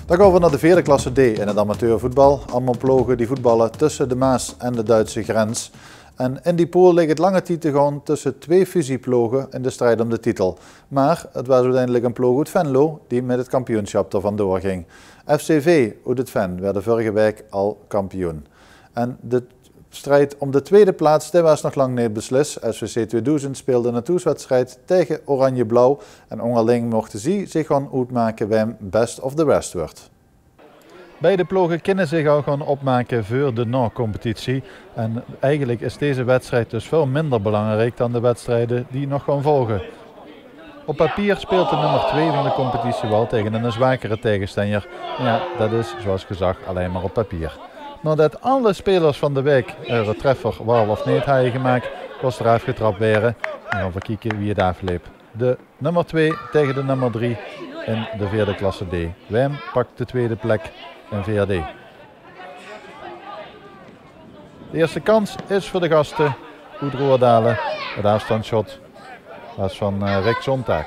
Dan gaan we naar de vierde klasse D in het amateurvoetbal. Allemaal ploegen die voetballen tussen de Maas en de Duitse grens. En in die pool ligt het lange tijd te gaan tussen twee fusieploegen in de strijd om de titel. Maar het was uiteindelijk een ploeg uit Venlo die met het kampioenschap er vandoor ging. FCV uit het Ven werden vorige week al kampioen. En de strijd om de tweede plaats was nog lang niet beslist. SVC 2000 speelde een toetswedstrijd tegen Oranje-Blauw. En onderling mochten ze zich gaan uitmaken wie best of the rest wordt. Beide ploegen kunnen zich al gaan opmaken voor de na-competitie. En eigenlijk is deze wedstrijd dus veel minder belangrijk dan de wedstrijden die nog gaan volgen. Op papier speelt de nummer 2 van de competitie wel tegen een zwakere tegenstander. Ja, dat is zoals gezegd alleen maar op papier. Nadat alle spelers van de week een treffer wel of niet hadden gemaakt, was er afgetrapt werden. En gaan we kijken wie het afliep. De nummer 2 tegen de nummer 3 in de vierde klasse D. Wem pakt de tweede plek in VRD. De eerste kans is voor de gasten uit Roerdalen. Het afstandsshot was van Rick Zondag.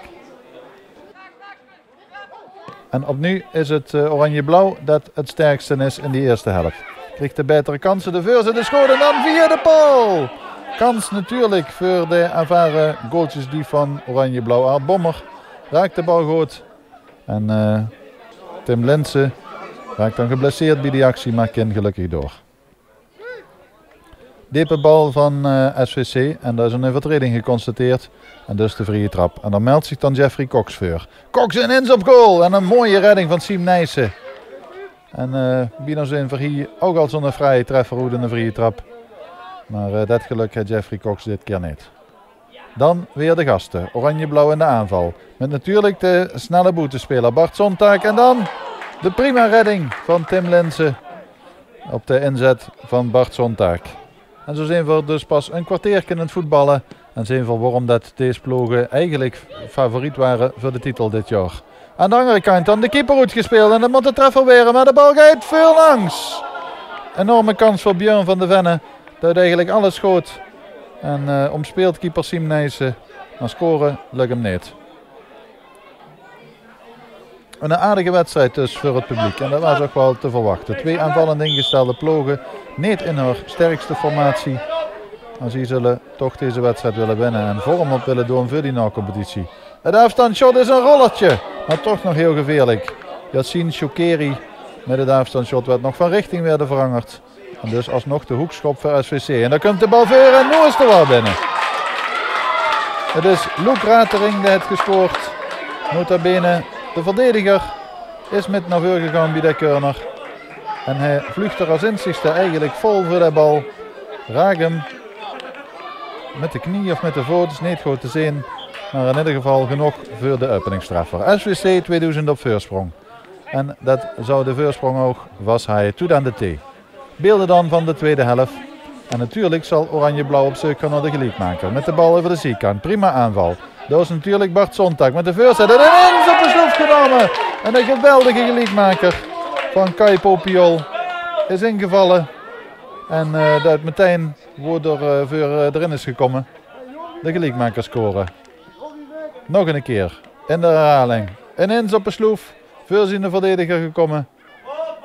En opnieuw is het Oranje-Blauw dat het sterkste is in die eerste helft. Krijgt de betere kansen, de voorzet is goed en dan via de paal. Kans natuurlijk voor de ervaren goaltjes die van Oranje-Blauw. Aart Bommer raakt de bal goed. En Tim Linsen raakt dan geblesseerd bij die actie, maar kan gelukkig door. Diepe bal van SVC en daar is een overtreding geconstateerd. En dus de vrije trap. En dan meldt zich dan Jeffrey Cox voor. Cox en ins op goal en een mooie redding van Siem Nijssen. En Bino zijn voor hier ook al zo'n vrije treffer uit een vrije trap. Maar dat geluk heeft Jeffrey Cox dit keer niet. Dan weer de gasten. Oranje-Blauw in de aanval. Met natuurlijk de snelle boetespeler Bart Zondag. En dan de prima redding van Tim Linsen op de inzet van Bart Zondag. En zo zijn we dus pas een kwartier in het voetballen. En zijn we waarom dat deze ploegen eigenlijk favoriet waren voor de titel dit jaar. Aan de andere kant dan de keeper uitgespeeld en dan moet de treffer weer. Maar de bal gaat veel langs. Enorme kans voor Björn van de Venne. Dat eigenlijk alles schoot. En omspeelt keeper Siem Nijssen. Maar scoren lukt hem niet. Een aardige wedstrijd dus voor het publiek. En dat was ook wel te verwachten. Twee aanvallend ingestelde ploegen. Niet in haar sterkste formatie. Maar ze zullen toch deze wedstrijd willen winnen. En vorm op willen doen voor die na-competitie. Het afstandsshot is een rollertje. Maar toch nog heel gevaarlijk. Yassine Choukeri met het afstandsshot werd nog van richting werden veranderd. En dus alsnog de hoekschop voor SVC. En dan komt de bal voor en nu is er wel binnen. Het is Luc Ratering die heeft gescoord. Nota bene, de verdediger is met naar voren gegaan bij de corner. En hij vlucht er als inzichte eigenlijk vol voor de bal. Raakt hem met de knie of met de voet, is niet goed te zien. Maar in ieder geval genoeg voor de openingstreffer. SVC 2000 op voorsprong. En dat zou de voorsprong ook, was hij toe aan de T. Beelden dan van de tweede helft. En natuurlijk zal Oranje-Blauw op zoek gaan naar de gelijkmaker. Met de bal over de zijkant. Prima aanval. Dat is natuurlijk Bart Zondag met de voorzet. En ineens op de sloef genomen. En een geweldige gelijkmaker van Kai Popiol is ingevallen. En dat meteen wordt er voor erin is gekomen. De gelijkmaker scoren. Nog een keer. In de herhaling. Ineens op de sloef. Voorziende verdediger gekomen.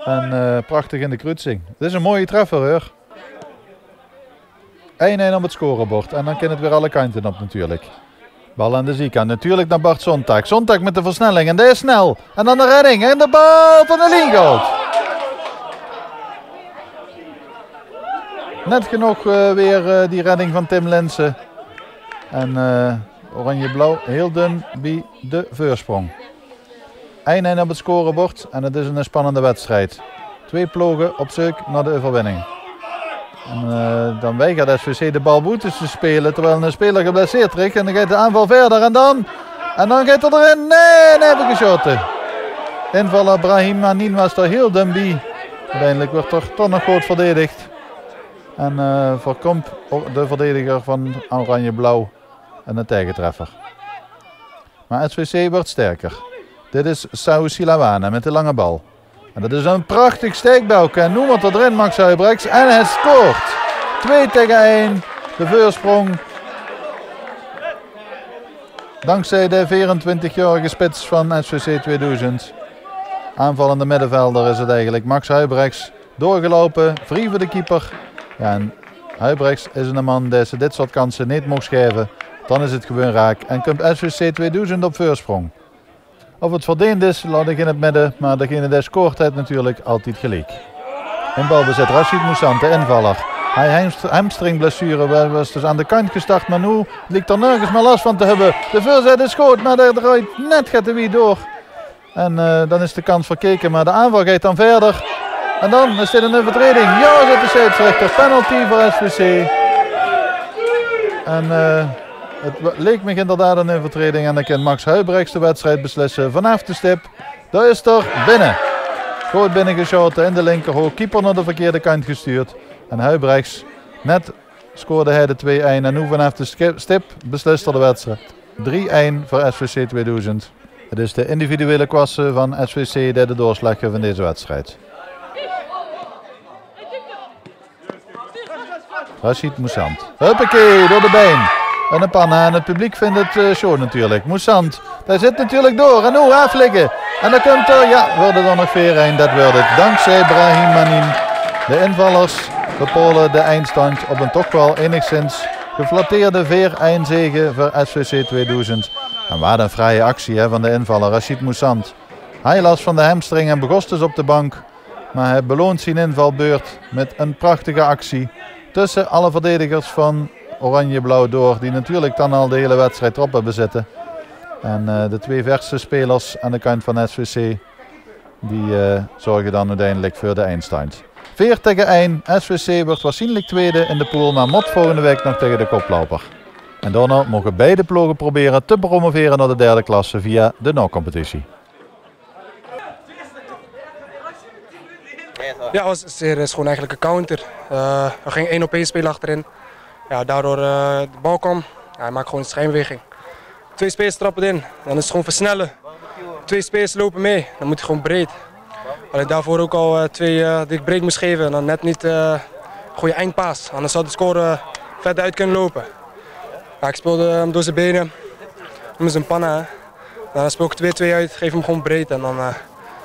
En prachtig in de kruising. Dit is een mooie treffer hoor. 1-1 op het scorebord. En dan kan het weer alle kanten op natuurlijk. Bal aan de zijkant. Natuurlijk naar Bart Zondag. Zondag met de versnelling. En die is snel. En dan de redding. En de bal van de Liengold. Net genoeg weer die redding van Tim Linsen. En Oranje-Blauw heel dun bij de voorsprong. 1-1 op het scorebord en het is een spannende wedstrijd. Twee ploegen op zoek naar de overwinning. En dan weigert SVC de bal boetes te spelen terwijl een speler geblesseerd ligt. En dan gaat de aanval verder en dan gaat het erin. Nee, hebben geschoten. Invaller Brahim Manin was er heel dun bij. Uiteindelijk wordt er toch nog goed verdedigd. En voorkomt de verdediger van Oranje-Blauw een tegentreffer. Maar SVC wordt sterker. Dit is Sau Silawane met de lange bal. En dat is een prachtig steekbelke. En nu wordt er erin Max Huibrechts. En hij scoort. 2-1. De voorsprong. Dankzij de 24-jarige spits van SVC 2000. aanvallende middenvelder is het eigenlijk. Max Huibrechts doorgelopen, vrij voor de keeper. Ja, en Huibrechts is een man die ze dit soort kansen niet mocht geven. Dan is het gewoon raak en komt SVC 2000 op voorsprong. Of het verdiend is, laat ik in het midden, maar degene die scoort heeft natuurlijk altijd gelijk. In balbezit Rashid Moussant, de invaller. Hij hamstringblessure was dus aan de kant gestart, maar nu lijkt er nergens meer last van te hebben. De voorzet is goed, maar daar draait net gaat de wie door. En dan is de kans verkeken, maar de aanval gaat dan verder. En dan is dit een overtreding. Ja, zit de scheidsrechter. Penalty voor SVC. En het leek me inderdaad een overtreding. En dan kan Max Huibrechts de wedstrijd beslissen vanaf de stip. Daar is er binnen. Goed binnengeschoten in de linkerhoek. Keeper naar de verkeerde kant gestuurd. En Huibrechts, net scoorde hij de 2-1. En nu vanaf de stip beslist er de wedstrijd. 3-1 voor SVC 2000. Het is de individuele klasse van SVC die de doorslag geeft in deze wedstrijd. Rashid Moussant. Huppakee, door de been. En een panna en het publiek vindt het show natuurlijk. Moussant, daar zit natuurlijk door. En nu afliggen. En dan komt er, ja, worden er nog 4-1. Dat wordt het. Dankzij Brahim Manin. De invallers bepolen de eindstand op een toch wel enigszins geflatteerde 4-1 zege voor SVC 2000. En wat een vrije actie van de invaller Rashid Moussant. Hij las van de hamstring en begon dus op de bank. Maar hij beloont zijn invalbeurt met een prachtige actie. Tussen alle verdedigers van Oranje-Blauw door. Die natuurlijk dan al de hele wedstrijd erop hebben zitten. En de twee verse spelers aan de kant van SVC. Die zorgen dan uiteindelijk voor de eindstand. 4-1. SVC wordt waarschijnlijk tweede in de pool. Maar moet volgende week nog tegen de koploper. En daarna mogen beide ploegen proberen te promoveren naar de derde klasse via de NOC-competitie. Ja, het is gewoon eigenlijk een counter. Er ging 1 op 1 spelen achterin. Ja, daardoor de bal kwam. Ja, hij maakt gewoon een schijnbeweging. 2 spelers trappen in, dan is het gewoon versnellen. 2 spelers lopen mee, dan moet hij gewoon breed. Alleen daarvoor ook al 2 die ik breed moest geven en dan net niet goede eindpaas. Anders zou de score verder uit kunnen lopen. Ja, ik speelde hem door zijn benen, noem eens een panna. Dan speel ik 2-2 uit, geef hem gewoon breed en dan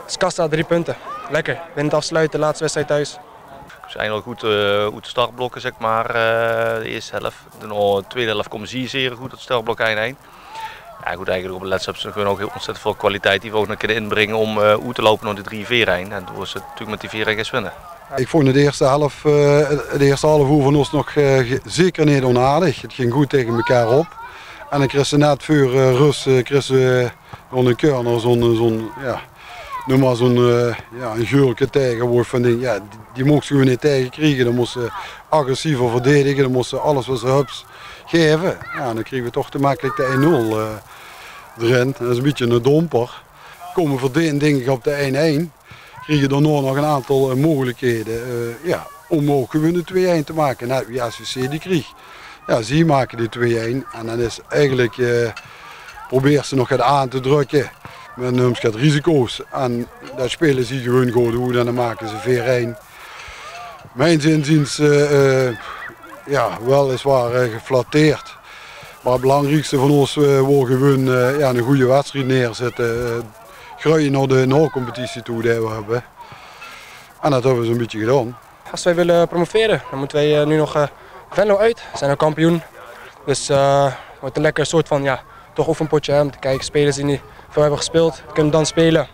is kassa 3 punten. Lekker, winnend afsluiten, laatste wedstrijd thuis. We zijn al goed uit de startblokken, zeg maar, de eerste helft. De tweede helft komen zeer goed het startblok heen. Ja, goed, eigenlijk op de les hebben ze gewoon ook heel ontzettend veel kwaliteit die we ook nog kunnen inbrengen om uit te lopen naar de 3-4 heen. En toen was het natuurlijk met die 4 gaan winnen. Ik vond de eerste half uur van ons nog zeker niet onaardig. Het ging goed tegen elkaar op. En dan kreeg ze net voor rust een keurner zo'n ja, noem maar zo'n een geurlijke tegen van die mocht ze gewoon niet tegenkrijgen. Dan moest ze agressiever verdedigen, dan moest ze alles wat ze hups geven. Ja, dan kregen we toch te makkelijk de 1-0 erin. Dat is een beetje een domper. Komen verdedigen denk ik op de 1-1. Kregen daarna nog een aantal mogelijkheden om ook gewoon de 2-1 te maken. Net wie SVC die kreeg. Ja, ze maken die 2-1 en dan is eigenlijk probeert ze nog het aan te drukken. Met risico's en dat spelen ze gewoon goed en dan maken ze 4-1. Mijn inziens weliswaar geflatteerd. Maar het belangrijkste van ons wordt gewoon een goede wedstrijd neerzetten. Groeien naar de NOC-competitie toe die we hebben. En dat hebben we zo'n beetje gedaan. Als wij willen promoveren, dan moeten wij nu nog Venlo uit. We zijn een kampioen. Dus het wordt een lekker soort van toch oefenpotje om te kijken spelers die niet veel hebben gespeeld, kunnen dan spelen.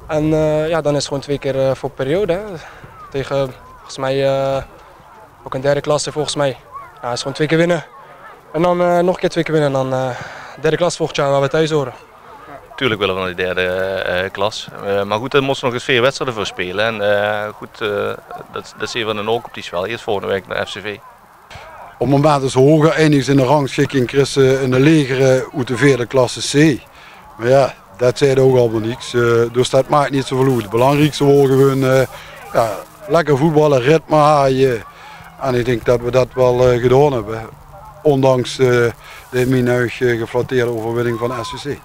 En dan is het gewoon 2 keer voor periode. Hè. Tegen volgens mij ook een derde klasse volgens mij. Ja, het is gewoon 2 keer winnen. En dan nog een keer 2 keer winnen en dan derde klas volgend jaar waar we thuis horen. Tuurlijk willen we naar die derde klas. Maar goed, daar moesten we nog eens 4 wedstrijden voor spelen. En dat zien we dan ook op die spel. Eerst volgende week naar FCV. Op het moment dat ze hoger eindigen in de rangschikking, krijgen ze een legere uit de 4e klasse C. Maar ja, dat zei ook allemaal niks. Dus dat maakt niet zoveel uit. Het belangrijkste wordt gewoon lekker voetballen, ritme haaien. En ik denk dat we dat wel gedaan hebben. Ondanks de in mijn ogen geflatteerde overwinning van SVC.